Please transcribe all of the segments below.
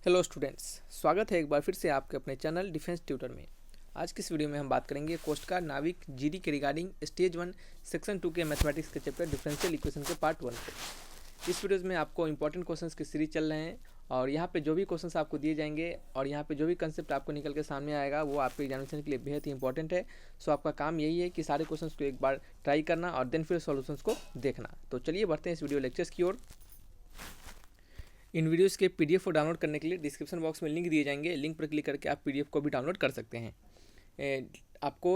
Hello students, स्वागत है एक बार फिर से आपके अपने चैनल डिफेंस ट्यूटर में। आज की इस वीडियो में हम बात करेंगे कोस्ट गार्ड नाविक जीडी के रिगार्डिंग स्टेज 1 सेक्शन 2 के मैथमेटिक्स के चैप्टर डिफरेंशियल इक्वेशन के पार्ट 1 को। इस वीडियो में आपको इंपॉर्टेंट क्वेश्चंस की सीरीज चल रहे हैं और यहाँ पे जो भी क्वेश्चंस आपको दिए जाएंगे और यहाँ पे जो भी कंसेप्ट आपको निकल के सामने आएगा वो आपके एग्जामिनेशन के लिए बेहद ही इंपॉर्टेंट है। सो आपका काम यही है कि सारे क्वेश्चंस को एक बार ट्राई करना और देन फिर सॉल्यूशंस को देखना। तो चलिए बढ़ते हैं इस वीडियो लेक्चर्स की ओर। इन वीडियोस के पीडीएफ को डाउनलोड करने के लिए डिस्क्रिप्शन बॉक्स में लिंक दिए जाएंगे, लिंक पर क्लिक करके आप पीडीएफ को भी डाउनलोड कर सकते हैं। आपको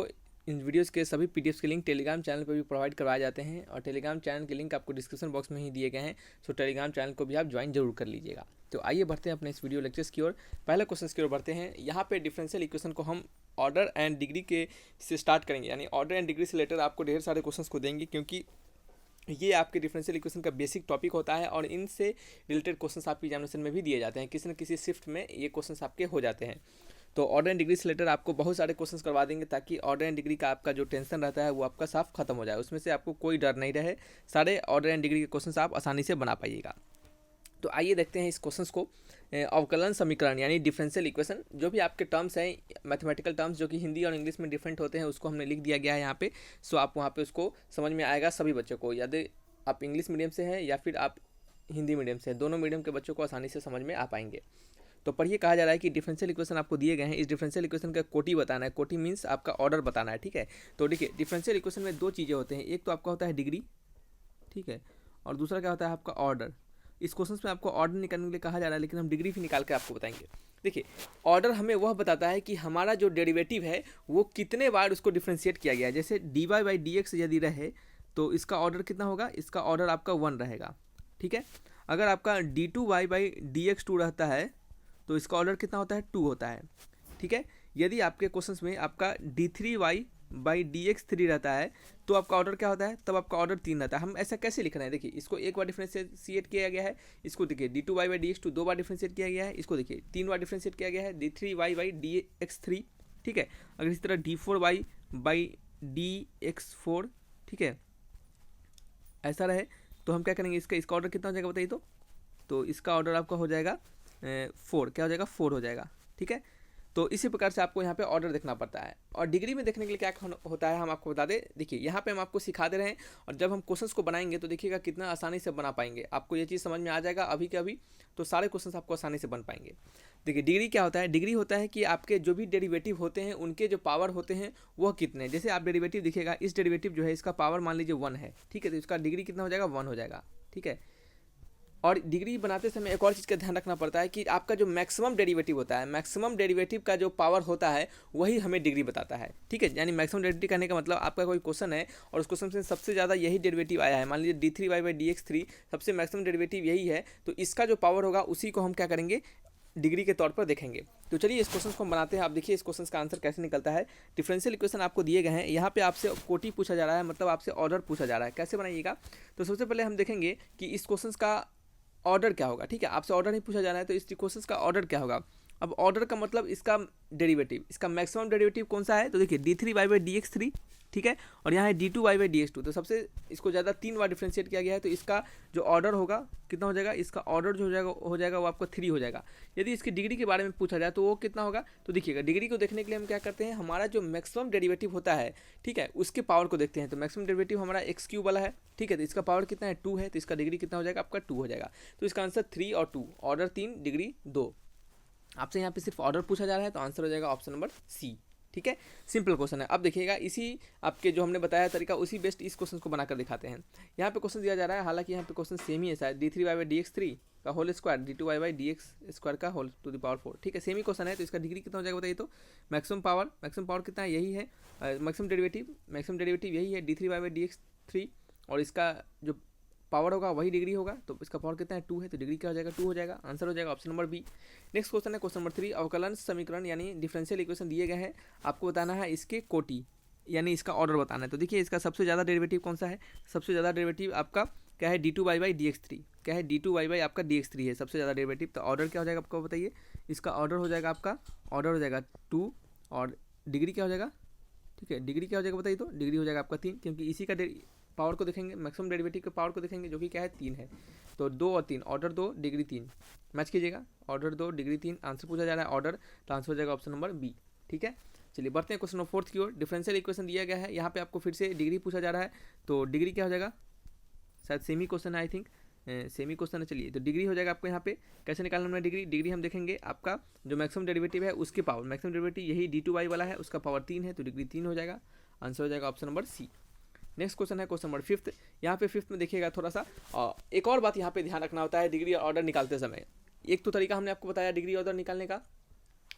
इन वीडियोस के सभी पीडीएफ के लिंक टेलीग्राम चैनल पर भी प्रोवाइड करवाए जाते हैं और टेलीग्राम चैनल के लिंक आपको डिस्क्रिप्शन बॉक्स में ही दिए गए हैं। सो टेलीग्राम चैनल को भी आप ज्वाइन जरूर कर लीजिएगा। तो आइए बढ़ते हैं अपने इस वीडियो लेक्चर्स की ओर। पहले क्वेश्चन की ओर बढ़ते हैं। यहाँ पे डिफरेंशियल इक्वेशन को हम ऑर्डर एंड डिग्री के से स्टार्ट करेंगे, यानी ऑर्डर एंड डिग्री से लेटर आपको ढेर सारे क्वेश्चन को देंगे, क्योंकि ये आपके डिफरेंशियल इक्वेशन का बेसिक टॉपिक होता है और इनसे रिलेटेड क्वेश्चंस आपके एग्जामिनेशन में भी दिए जाते हैं। किसी न किसी शिफ्ट में ये क्वेश्चंस आपके हो जाते हैं। तो ऑर्डर एंड डिग्री से रिलेटेड आपको बहुत सारे क्वेश्चंस करवा देंगे, ताकि ऑर्डर एंड डिग्री का आपका जो टेंशन रहता है वो आपका साफ खत्म हो जाए, उसमें से आपको कोई डर नहीं रहे। सारे ऑर्डर एंड डिग्री के क्वेश्चंस आप आसानी से बना पाइएगा। तो आइए देखते हैं इस क्वेश्चंस को। अवकलन समीकरण यानी डिफरेंशियल इक्वेशन, जो भी आपके टर्म्स हैं मैथमेटिकल टर्म्स जो कि हिंदी और इंग्लिश में डिफरेंट होते हैं, उसको हमने लिख दिया गया है यहाँ पे। सो आप वहाँ पे उसको समझ में आएगा सभी बच्चों को, यदि आप इंग्लिश मीडियम से हैं या फिर आप हिंदी मीडियम से हैं, दोनों मीडियम के बच्चों को आसानी से समझ में आ पाएंगे। तो पढ़िए, कहा जा रहा है कि डिफरेंशियल इक्वेशन आपको दिए गए हैं, इस डिफरेंशियल इक्वेशन का कोटी बताना है। कोटी मीन्स आपका ऑर्डर बताना है, ठीक है। तो देखिए, डिफरेंशियल इक्वेशन में दो चीज़ें होते हैं, एक तो आपका होता है डिग्री, ठीक है, और दूसरा क्या होता है आपका ऑर्डर। इस क्वेश्चन में आपको ऑर्डर निकालने के लिए कहा जा रहा है, लेकिन हम डिग्री भी निकाल के आपको बताएंगे। देखिए, ऑर्डर हमें वह बताता है कि हमारा जो डेरिवेटिव है वो कितने बार उसको डिफ्रेंशिएट किया गया है। जैसे D Y by D X यदि रहे तो इसका ऑर्डर कितना होगा, इसका ऑर्डर आपका 1 रहेगा, ठीक है। अगर आपका D two Y by D X 2 रहता है तो इसका ऑर्डर कितना होता है, 2 होता है, ठीक है। यदि आपके क्वेश्चंस में आपका D three Y by D X 3 रहता है तो आपका ऑर्डर क्या होता है, तब आपका ऑर्डर 3 रहता है। हम ऐसा कैसे लिख रहे हैं, देखिए, इसको एक बार डिफ्रेंशिएट किया गया है, इसको देखिए D two Y by D X 2 2 बार डिफ्रेंशिएट किया गया है, इसको देखिए 3 बार डिफ्रेंशिएट किया गया है, D three Y by D X 3, ठीक है। अगर इसी तरह D four Y by D X 4, ठीक है, ऐसा रहे तो हम क्या करेंगे, इसका ऑर्डर कितना हो जाएगा बताइए। तो इसका ऑर्डर आपका हो जाएगा 4, क्या हो जाएगा, 4 हो जाएगा, ठीक है। तो इसी प्रकार से आपको यहाँ पे ऑर्डर देखना पड़ता है। और डिग्री में देखने के लिए क्या होता है हम आपको बता दें। देखिए, यहाँ पे हम आपको सिखा दे रहे हैं और जब हम क्वेश्चंस को बनाएंगे तो देखिएगा कितना आसानी से बना पाएंगे, आपको ये चीज़ समझ में आ जाएगा अभी के अभी। तो सारे क्वेश्चंस आपको आसानी से बन पाएंगे। देखिए, डिग्री क्या होता है, डिग्री होता है कि आपके जो भी डेरिवेटिव होते हैं उनके जो पावर होते हैं वह कितने हैं। जैसे आप डेरिवेटिव दिखेगा, इस डेरिवेटिव जो है इसका पावर मान लीजिए 1 है, ठीक है, तो इसका डिग्री कितना हो जाएगा, 1 हो जाएगा, ठीक है। और डिग्री बनाते समय एक और चीज़ का ध्यान रखना पड़ता है कि आपका जो मैक्सिमम डेरिवेटिव होता है, मैक्सिमम डेरिवेटिव का जो पावर होता है वही हमें डिग्री बताता है, ठीक है। यानी मैक्सिमम डेरिवेटिव कहने का मतलब आपका कोई क्वेश्चन है और उस क्वेश्चन से सबसे ज़्यादा यही डेरिवेटिव आया है, मान लीजिए D three Y by D X 3 सबसे मैक्सिमम डेरिवेटिव यही है, तो इसका जो पावर होगा उसी को हम क्या करेंगे, डिग्री के तौर पर देखेंगे। तो चलिए इस क्वेश्चन को हम बनाते हैं। आप देखिए इस क्वेश्चन का आंसर कैसे निकलता है। डिफरेंशियल इक्वेशन आपको दिए गए हैं, यहाँ पे आपसे कोटी पूछा जा रहा है, मतलब आपसे ऑर्डर पूछा जा रहा है, कैसे बनाइएगा। तो सबसे पहले हम देखेंगे कि इस क्वेश्चन का ऑर्डर क्या होगा, ठीक है। आपसे ऑर्डर नहीं पूछा जा रहा है तो इस क्वेश्चन का ऑर्डर क्या होगा। अब ऑर्डर का मतलब इसका डेरिवेटिव, इसका मैक्सिमम डेरिवेटिव कौन सा है, तो देखिए D three Y by D X 3, ठीक है, और यहाँ है D two Y by D X 2, तो सबसे इसको ज़्यादा 3 बार डिफ्रेंशिएट किया गया है, तो इसका जो ऑर्डर होगा कितना हो जाएगा, इसका ऑर्डर जो हो जाएगा वो आपको 3 हो जाएगा। यदि इसकी डिग्री के बारे में पूछा जाए तो वो कितना होगा, तो देखिएगा डिग्री को देखने के लिए हम क्या करते हैं, हमारा जो मैक्सिमम डेरिवेटिव होता है, ठीक है, उसके पावर को देखते हैं। तो मैक्सिमम डेरिवेटिव हमारा एक्स क्यूब वाला है, ठीक है, तो इसका पावर कितना है, 2 है, तो इसका डिग्री कितना हो जाएगा, आपका 2 हो जाएगा। तो इसका आंसर 3 और 2, ऑर्डर 3 डिग्री 2। आपसे यहाँ पे सिर्फ ऑर्डर पूछा जा रहा है तो आंसर हो जाएगा ऑप्शन नंबर सी, ठीक है। सिंपल क्वेश्चन है। अब देखिएगा इसी आपके जो हमने बताया तरीका, उसी बेस्ट इस क्वेश्चन को बनाकर दिखाते हैं। यहाँ पे क्वेश्चन दिया जा रहा है, हालांकि यहाँ पे क्वेश्चन सेम ही है शायद, D three Y by D X 3 का whole square D two Y by D X square का होल टू द पावर 4, ठीक है, सेम ही क्वेश्चन है। तो इसका डिग्री कितना हो जाएगा बताइए। तो मैक्सिमम पावर कितना है, यही है, मैक्सिमम डेरिवेटिव यही है D three Y by D X 3, और इसका जो पावर होगा वही डिग्री होगा, तो इसका पावर कितना है, 2 है, तो डिग्री क्या हो जाएगा, 2 हो जाएगा। आंसर हो जाएगा option number B. Next question है क्वेश्चन नंबर 3, अवकलन समीकरण यानी डिफरेंशियल इक्वेशन दिए गए हैं, आपको बताना है इसके कोटी यानी इसका ऑर्डर बताना है। तो देखिए इसका सबसे ज़्यादा डेरिवेटिव कौन सा है, सबसे ज़्यादा डेरिवेटिव आपका क्या है, D two Y by D X 3, क्या है, डी टू वाई बाई आपका डी एक्स 3 है सबसे ज़्यादा डेरिवेटिव। तो ऑर्डर क्या हो जाएगा आपको बताइए, इसका ऑर्डर हो जाएगा आपका, ऑर्डर हो जाएगा 2, और डिग्री क्या हो जाएगा, ठीक है, डिग्री क्या हो जाएगा बताइए। तो डिग्री हो जाएगा आपका 3, क्योंकि इसी का पावर को देखेंगे, मैक्सिमम डेरिवेटिव के पावर को देखेंगे, जो कि क्या है 3 है। तो 2 और 3, ऑर्डर 2 डिग्री 3 मैच कीजिएगा, ऑर्डर 2 डिग्री 3 आंसर पूछा जा रहा है ऑर्डर, तो आंसर हो जाएगा ऑप्शन नंबर बी। ठीक है, चलिए बढ़ते हैं क्वेश्चन नंबर 4 की ओर। डिफरेंशियल इक्वेशन दिया गया है, यहाँ पे आपको फिर से डिग्री पूछा जा रहा है, तो डिग्री क्या हो जाएगा, शायद सेमी क्वेश्चन है, आई थिंक सेमी क्वेश्चन है। चलिए तो डिग्री हो जाएगा आपको यहाँ पे कैसे निकालना हमने डिग्री हम देखेंगे आपका जो मैक्सिमम डेरिवेटिव है उसके पावर, मैक्सिमम डेरिवेटिव यही d2y वाला है, उसका पावर 3 है, तो डिग्री 3 हो जाएगा, आंसर हो जाएगा option number C. Next question है क्वेश्चन नंबर 5। यहाँ पे 5 में देखिएगा थोड़ा सा एक और बात यहाँ पे ध्यान रखना होता है डिग्री ऑर्डर निकालते समय। एक तो तरीका हमने आपको बताया डिग्री ऑर्डर निकालने का,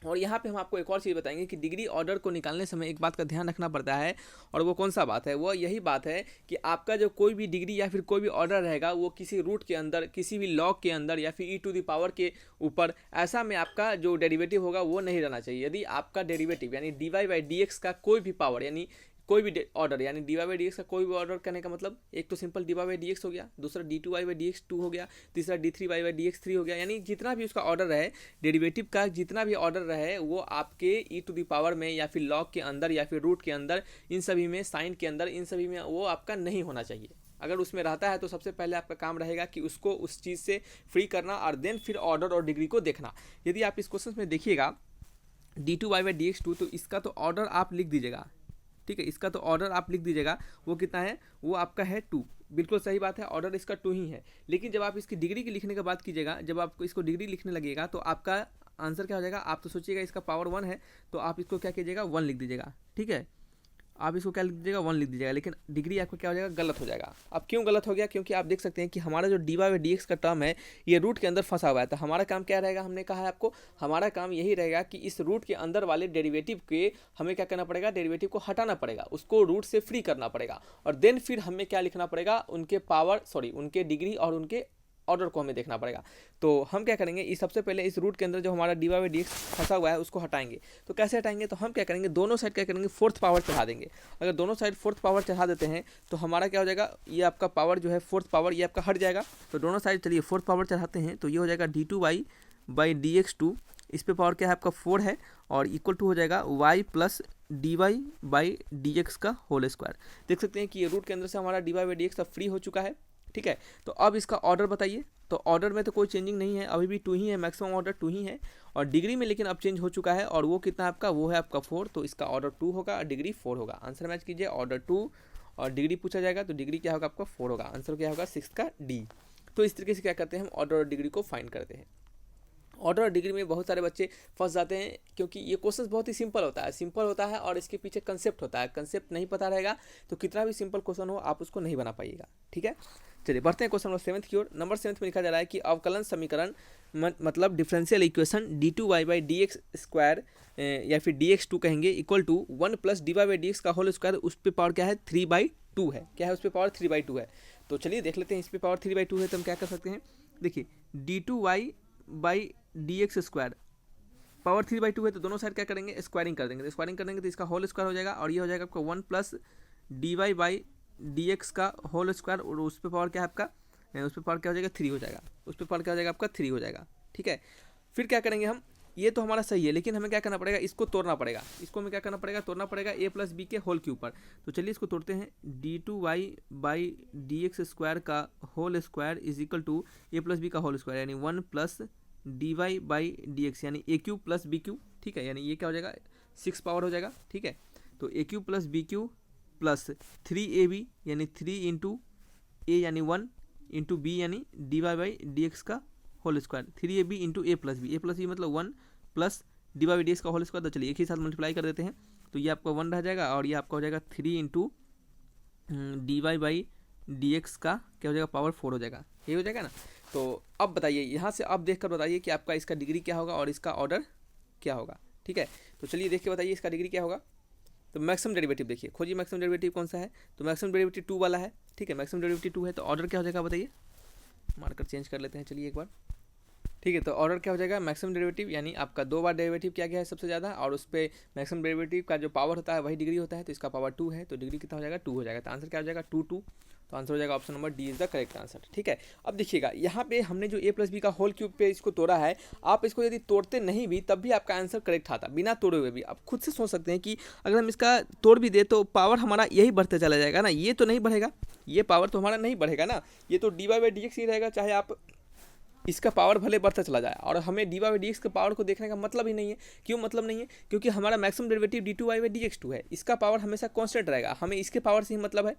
और यहाँ पे हम आपको एक और चीज़ बताएंगे कि डिग्री ऑर्डर को निकालने समय एक बात का ध्यान रखना पड़ता है, और वो कौन सा बात है, वो यही बात है कि आपका जो कोई भी डिग्री या फिर कोई भी ऑर्डर रहेगा वो किसी रूट के अंदर, किसी भी लॉग के अंदर या फिर e⁻ के ऊपर ऐसा में आपका जो डेरिवेटिव होगा वो नहीं रहना चाहिए। यदि आपका डेरिवेटिव यानी dy/dx का कोई भी पावर यानी कोई भी ऑर्डर यानी dy/dx का कोई भी ऑर्डर करने का मतलब एक तो सिंपल dy/dx हो गया, दूसरा d2y/dx 2 हो गया, तीसरा d3y/dx 3 हो गया, यानी जितना भी उसका ऑर्डर है डेरिवेटिव का, जितना भी ऑर्डर रहे वो आपके e⁻ में या फिर लॉग के अंदर या फिर रूट के अंदर, इन सभी में, साइन के अंदर, इन सभी में वो आपका नहीं होना चाहिए। अगर उसमें रहता है तो सबसे पहले आपका काम रहेगा कि उसको उस चीज़ से फ्री करना और देन फिर ऑर्डर और डिग्री को देखना। यदि आप इस क्वेश्चन में देखिएगा d2y/dx 2, तो इसका तो ऑर्डर आप लिख दीजिएगा, ठीक है, इसका तो ऑर्डर आप लिख दीजिएगा, वो कितना है, वो आपका है 2, बिल्कुल सही बात है, ऑर्डर इसका 2 ही है। लेकिन जब आप इसकी डिग्री की लिखने की बात कीजिएगा, जब आपको इसको डिग्री लिखने लगेगा तो आपका आंसर क्या हो जाएगा, आप तो सोचिएगा इसका पावर 1 है, तो आप इसको क्या कीजिएगा 1 लिख दीजिएगा, ठीक है, आप इसको क्या लिख दीजिएगा 1 लिख दीजिएगा, लेकिन डिग्री आपका क्या हो जाएगा, गलत हो जाएगा। अब क्यों गलत हो गया, क्योंकि आप देख सकते हैं कि हमारा जो dy/dx का टर्म है ये रूट के अंदर फंसा हुआ है। तो हमारा काम क्या रहेगा, हमने कहा है आपको, हमारा काम यही रहेगा कि इस रूट के अंदर वाले डेरिवेटिव के हमें क्या करना पड़ेगा, डेरिवेटिव को हटाना पड़ेगा, उसको रूट से फ्री करना पड़ेगा, और देन फिर हमें क्या लिखना पड़ेगा, उनके डिग्री और उनके ऑर्डर को हमें देखना पड़ेगा। तो हम क्या करेंगे, इस सबसे पहले इस रूट के अंदर जो हमारा dy/dx फंसा हुआ है उसको हटाएंगे। तो कैसे हटाएंगे, तो हम क्या करेंगे, दोनों साइड क्या करेंगे, 4th पावर चढ़ा देंगे। अगर दोनों साइड 4th पावर चढ़ा देते हैं तो हमारा क्या हो जाएगा, ये आपका पावर जो है 4th पावर ये आपका हट जाएगा। तो दोनों साइड चलिए 4th पावर चढ़ाते हैं, तो ये हो जाएगा d2y/dx 2, इस पर पावर क्या है आपका 4 है, और इक्वल टू हो जाएगा y + dy/dx का होल स्क्वायर। देख सकते हैं कि ये रूट के अंदर से हमारा dy/dx सब फ्री हो चुका है, ठीक है। तो अब इसका ऑर्डर बताइए, तो ऑर्डर में तो कोई चेंजिंग नहीं है, अभी भी 2 ही है, मैक्सिमम ऑर्डर 2 ही है, और डिग्री में लेकिन अब चेंज हो चुका है, और वो कितना है आपका, वो है आपका 4, तो इसका ऑर्डर 2 होगा और डिग्री 4 होगा। आंसर मैच कीजिए, ऑर्डर 2 और डिग्री पूछा जाएगा तो डिग्री क्या होगा आपका 4 होगा, आंसर क्या होगा 6 का डी। तो इस तरीके से क्या करते हैं हम ऑर्डर और डिग्री को फाइंड करते हैं। ऑर्डर और डिग्री में बहुत सारे बच्चे फंस जाते हैं, क्योंकि ये क्वेश्चन बहुत ही सिंपल होता है और इसके पीछे कंसेप्ट होता है। कंसेप्ट नहीं पता रहेगा तो कितना भी सिंपल क्वेश्चन हो आप उसको नहीं बना पाइएगा, ठीक है। चलिए बढ़ते हैं क्वेश्चन नंबर 7 की ओर। नंबर 7 में लिखा जा रहा है कि अवकलन समीकरण मतलब डिफरेंशियल इक्वेशन d2y/dx स्क्वायर या फिर dx2 कहेंगे इक्वल टू 1 + dy/dx का होल स्क्वायर, उस पर पावर क्या है 3/2 है, क्या है उस पर पावर 3/2 है। तो चलिए देख लेते हैं, इस पर पावर 3/2 है तो हम क्या कर सकते हैं, देखिए d2y/dx स्क्वायर पावर 3/2 है, तो दोनों साइड क्या करेंगे स्क्वायरिंग कर देंगे, तो स्क्वायरिंग करेंगे तो इसका होल स्क्वायर हो जाएगा, और ये हो जाएगा आपका 1 + dy/dx का होल स्क्वायर, और उस पर पावर क्या है आपका, उस पर पावर क्या हो जाएगा 3 हो जाएगा, उस पर पावर क्या हो जाएगा आपका 3 हो जाएगा, ठीक है। फिर क्या करेंगे हम, ये तो हमारा सही है, लेकिन हमें क्या करना पड़ेगा, इसको तोड़ना पड़ेगा, इसको हमें क्या करना पड़ेगा, तोड़ना पड़ेगा a + b के होल के ऊपर। तो चलिए इसको तोड़ते हैं, d2y/dx स्क्वायर का whole square is equal to a + b का होल स्क्वायर, यानी 1 + dy/dx यानी a³ + b³, ठीक है, यानी ये क्या हो जाएगा 6 पावर हो जाएगा, ठीक है। तो a³ + b³ + 3ab यानी 3 × a यानी 1 × b यानी dy/dx का whole square, 3ab × a + b मतलब 1 + dy/dx का होल स्क्वायर। तो चलिए एक ही साथ मल्टीप्लाई कर देते हैं, तो ये आपका 1 रह जाएगा, और ये आपका हो जाएगा 3 × dy/dx का क्या हो जाएगा पावर 4 हो जाएगा, ये हो जाएगा ना। तो अब बताइए, यहाँ से अब देखकर बताइए कि आपका इसका डिग्री क्या होगा और इसका ऑर्डर क्या होगा, ठीक है। तो चलिए देख के बताइए इसका डिग्री क्या होगा। तो मैक्सिमम डेरिवेटिव देखिए, खोजिए मैक्सिमम डेरिवेटिव कौन सा है, तो मैक्सिमम डेरिवेटिव 2 वाला है, ठीक है, मैक्सिमम डेरिवेटिव 2 है, तो ऑर्डर क्या हो जाएगा बताइए, मार्कर चेंज कर लेते हैं चलिए एक बार, ठीक है। तो ऑर्डर क्या हो जाएगा, मैक्सिमम डेरिवेटिव यानी आपका 2 बार डेरिवेटिव किया गया है सबसे ज़्यादा, और उस पर मैक्सिमम डेरिवेटिव का जो पावर होता है वही डिग्री होता है, तो इसका पावर 2 है, तो डिग्री कितना हो जाएगा 2 हो जाएगा। तो आंसर क्या हो जाएगा 2 2 तो आंसर हो जाएगा option number D is the correct answer. ठीक है, अब देखिएगा यहाँ पे हमने जो ए प्लस बी का होल क्यूब पे इसको तोड़ा है, आप इसको यदि तोड़ते नहीं भी तब भी आपका आंसर करेक्ट आता, बिना तोड़े हुए भी। आप खुद से सोच सकते हैं कि अगर हम इसका तोड़ भी दे तो पावर हमारा यही बढ़ते चला जाएगा ना, ये तो नहीं बढ़ेगा, ये पावर तो हमारा नहीं बढ़ेगा ना, ये तो D Y by D X ही रहेगा, चाहे आप इसका पावर भले बढ़ता चला जाए। और हमें D Y by D X के पावर को देखने का मतलब ही नहीं है। क्यों मतलब नहीं है? क्योंकि हमारा maximum derivative D two Y by D X two है, इसका पावर हमेशा कांस्टेंट रहेगा, हमें इसके पावर से ही मतलब है।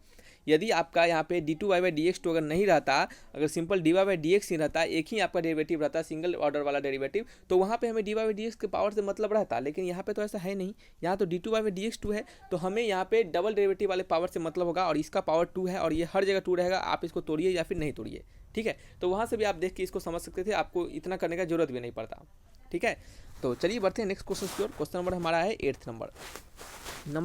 यदि आपका यहाँ पे D two Y by D X two अगर नहीं रहता, अगर simple D Y by D X ही रहता, एक ही आपका डेरिवेटिव रहता, सिंगल ऑर्डर वाला डेरिवेटिव, तो वहाँ पे हमें D Y by D X के पावर से मतलब रहता। लेकिन यहाँ पे तो ऐसा है नहीं, यहाँ तो D two Y by D X two है, तो हमें यहाँ पे डबल डेरिवेटिव वाले पावर से मतलब होगा, और इसका पावर 2 है और ये हर जगह 2 रहेगा। आप इसको तोड़िए या फिर नहीं तोड़िए। ठीक है, तो वहाँ से भी आप देख के इसको समझ सकते थे, आपको इतना करने का जरूरत भी नहीं पड़ता। ठीक है, तो चलिए बढ़ते हैं नेक्स्ट क्वेश्चन की ओर। क्वेश्चन नंबर हमारा है 8th नंबर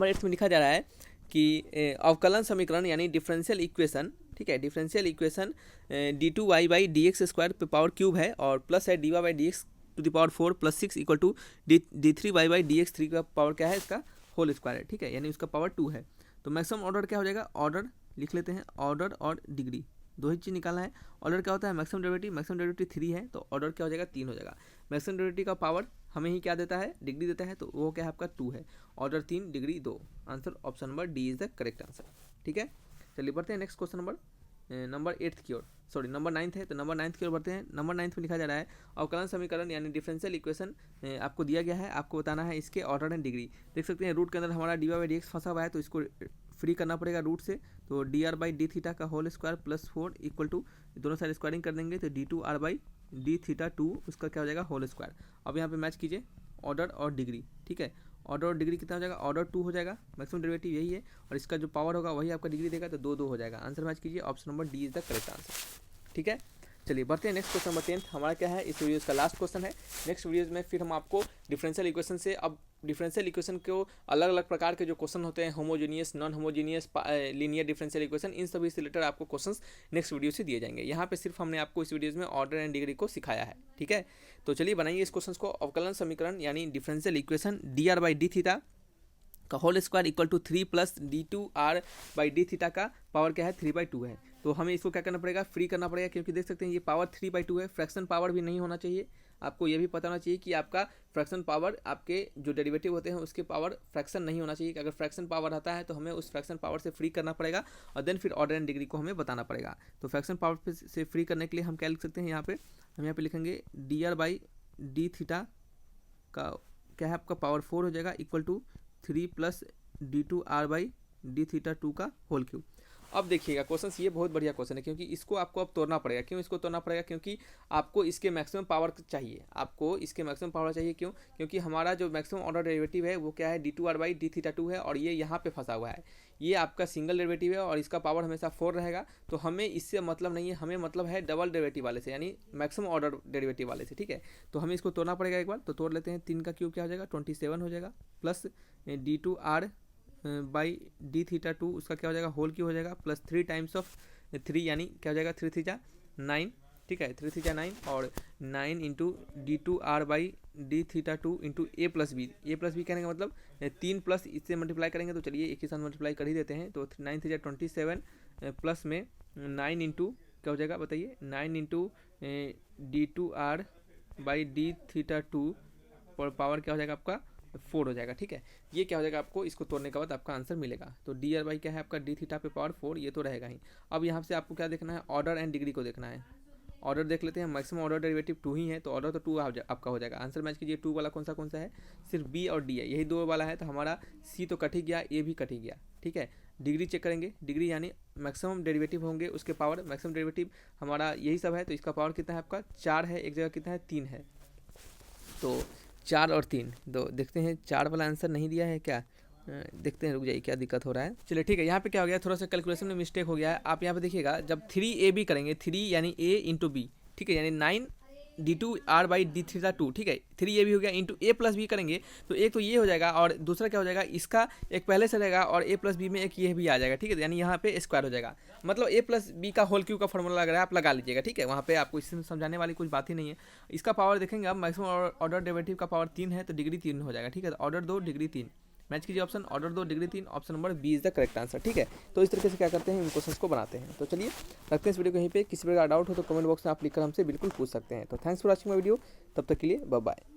8 में लिखा जा रहा है कि अवकलन समीकरण यानी डिफरेंशियल इक्वेशन, ठीक है, differential equation D two Y by D X square पे पावर क्यूब है और प्लस है D Y by D X to the power 4 plus 6 equal to D three Y by D X three का power क्या है, इसका whole square है। ठीक है, यानी उसका पावर 2 है। तो मैक्सिमम ऑर्डर क्या हो जाएगा, ऑर्डर लिख लेते हैं, ऑर्डर और डिग्री दो ही चीज़ निकालना है। ऑर्डर क्या होता है, मैक्सिमम डेरिवेटिव 3 है, तो ऑर्डर क्या हो जाएगा 3 हो जाएगा। मैक्सिमम डेरिवेटिव का पावर हमें ही क्या देता है, डिग्री देता है, तो वो क्या है आपका 2 है। Order 3 degree 2, answer option number D is the correct answer. ठीक है, चलिए बढ़ते हैं नेक्स्ट क्वेश्चन नंबर 8 की ओर, सॉरी नंबर 9 है, तो नंबर 9 की ओर बढ़ते हैं। नंबर 9 में लिखा जा रहा है अवकलन समीकरण यानी डिफरेंशियल इक्वेशन आपको दिया गया है, आपको बताना है इसके ऑर्डर एंड डिग्री। देख सकते हैं रूट के अंदर हमारा D Y by D X फंसा हुआ है, तो इसको फ्री करना पड़ेगा रूट से। तो D R by D theta का whole square plus 4 equal to, दोनों साइड स्क्वायरिंग कर देंगे तो D two R by D theta 2 उसका क्या हो जाएगा होल स्क्वायर। अब यहाँ पे मैच कीजिए ऑर्डर और डिग्री। ठीक है, ऑर्डर और डिग्री कितना हो जाएगा, ऑर्डर 2 हो जाएगा, मैक्सिमम डेरिवेटिव यही है, और इसका जो पावर होगा वही आपका डिग्री देगा, तो 2 हो जाएगा। आंसर मैच कीजिए, option number D is the correct answer. ठीक है, चलिए बढ़ते हैं नेक्स्ट क्वेश्चन नंबर 10 हमारा क्या है, इस वीडियोज़ का लास्ट क्वेश्चन है। नेक्स्ट वीडियोज़ में फिर हम आपको डिफरेंशियल इक्वेशन से, अब डिफरेंशियल इक्वेशन को अलग अलग प्रकार के जो क्वेश्चन होते हैं, homogeneous, non homogeneous, linear differential equation, इन सभी से रिलेटेड आपको क्वेश्चंस नेक्स्ट वीडियो से दिए जाएंगे। यहाँ पे सिर्फ हमने आपको इस वीडियोज़ में ऑर्डर एंड डिग्री को सिखाया है। ठीक है, तो चलिए बनाइए इस क्वेश्चन को। अवकलन समीकरण यानी differential equation D R by D theta का whole square equal to 3 plus D two R by D theta का पावर क्या है 3/2 है। तो हमें इसको क्या करना पड़ेगा, फ्री करना पड़ेगा, क्योंकि देख सकते हैं ये पावर 3/2 है, फ्रैक्शन पावर भी नहीं होना चाहिए। आपको ये भी पता होना चाहिए कि आपका फ्रैक्शन पावर, आपके जो डेरिवेटिव होते हैं उसके पावर फ्रैक्शन नहीं होना चाहिए। अगर फ्रैक्शन पावर आता है तो हमें उस फ्रैक्शन पावर से फ्री करना पड़ेगा, और देन फिर ऑर्डर एंड डिग्री को हमें बताना पड़ेगा। तो फ्रैक्शन पावर से फ्री करने के लिए हम क्या लिख सकते हैं, यहाँ पे हम यहाँ पे लिखेंगे D R by D theta का क्या है आपका पावर 4 हो जाएगा equal to 3 plus D two R by D theta 2 का होल क्यूब। अब देखिएगा क्वेश्चन ये बहुत बढ़िया क्वेश्चन है, क्योंकि इसको आपको अब तोड़ना पड़ेगा। क्यों इसको तोड़ना पड़ेगा, क्योंकि आपको इसके मैक्सिमम पावर चाहिए, आपको इसके मैक्सिमम पावर चाहिए। क्यों, क्योंकि हमारा जो मैक्सिमम ऑर्डर डेरिवेटिव है वो क्या है, D two R by D theta 2 है, और ये यहाँ पे फंसा हुआ है, ये आपका सिंगल डेरिवेटिव है और इसका पावर हमेशा 4 रहेगा। तो हमें इससे मतलब नहीं है, हमें मतलब है डबल डेरिवेटिव वाले से, यानी मैक्सिमम ऑर्डर डेरिवेटिव वाले से। ठीक है, तो हमें इसको तोड़ना पड़ेगा एक बार, तो तोड़ लेते हैं। 3 का क्यूब क्या हो जाएगा 27 हो जाएगा, plus D two R by D theta 2 उसका क्या हो जाएगा होल क्यूब हो जाएगा, प्लस 3 टाइम्स ऑफ 3 यानी क्या हो जाएगा 3 3 9। ठीक है, 3 3 9 और 9 into D two R by D theta 2 into A plus B कहने का मतलब 3 प्लस इससे मल्टीप्लाई करेंगे, तो चलिए एक ही साथ मल्टीप्लाई कर ही देते हैं। तो 9 3 27 प्लस में 9 इंटू क्या हो जाएगा बताइए, 9 into D two R by D theta 2 पर पावर क्या हो जाएगा आपका 4 हो जाएगा। ठीक है, ये क्या हो जाएगा आपको इसको तोड़ने के बाद आपका आंसर मिलेगा। तो डी आर बाई क्या है आपका डी थीटा पे पावर 4, ये तो रहेगा ही। अब यहाँ से आपको क्या देखना है, ऑर्डर एंड डिग्री को देखना है। ऑर्डर देख लेते हैं, मैक्सिमम ऑर्डर डेरिवेटिव 2 ही है, तो ऑर्डर तो 2 आपका हो जाएगा। आंसर मैच कीजिए, 2 वाला कौन सा है, सिर्फ बी और डी है, यही 2 वाला है, तो हमारा सी तो कट ही गया, ए भी कट ही गया। ठीक है, डिग्री चेक करेंगे, डिग्री यानी मैक्सिमम डेरिवेटिव होंगे उसके पावर, मैक्सिमम डेरिवेटिव हमारा यही सब है, तो इसका पावर कितना है आपका 4 है, एक जगह कितना है 3 है, तो 4 और 3 दो। देखते हैं 4 वाला आंसर नहीं दिया है क्या, देखते हैं, रुक जाइए क्या दिक्कत हो रहा है। चलिए ठीक है, यहाँ पे क्या हो गया, थोड़ा सा कैलकुलेशन में मिस्टेक हो गया है। आप यहाँ पे देखिएगा, जब 3ab करेंगे, 3 यानी a इंटू बी, ठीक है, यानी 9 D two R by D theta 2, ठीक है, 3ab हो गया, इंटू ए प्लस बी करेंगे तो एक तो ये हो जाएगा, और दूसरा क्या हो जाएगा, इसका एक पहले से रहेगा और ए प्लस बी में एक ये भी आ जाएगा। ठीक है, यानी यहाँ पे स्क्वायर हो जाएगा, मतलब ए प्लस बी का होल क्यू का फॉर्मूला लग रहा है, आप लगा लीजिएगा। ठीक है, वहाँ पे आपको इससे समझाने वाली कुछ बात ही नहीं है। इसका पावर देखेंगे अब, मैक्सिमम ऑर्डर डेरिवेटिव का पावर 3 है, तो डिग्री 3 हो जाएगा। ठीक है, तो ऑर्डर 2 डिग्री 3, मैच कीजिए ऑप्शन, ऑर्डर दो degree 3, option number B is the correct answer. ठीक है, तो इस तरीके से क्या करते हैं, इन क्वेश्चंस को बनाते हैं। तो चलिए रखते हैं इस वीडियो को यहीं पे। किसी प्रकार डाउट हो तो कमेंट बॉक्स में आप लिखकर हमसे बिल्कुल पूछ सकते हैं। तो thanks for watching my video, तब तक के लिए बाय बाय।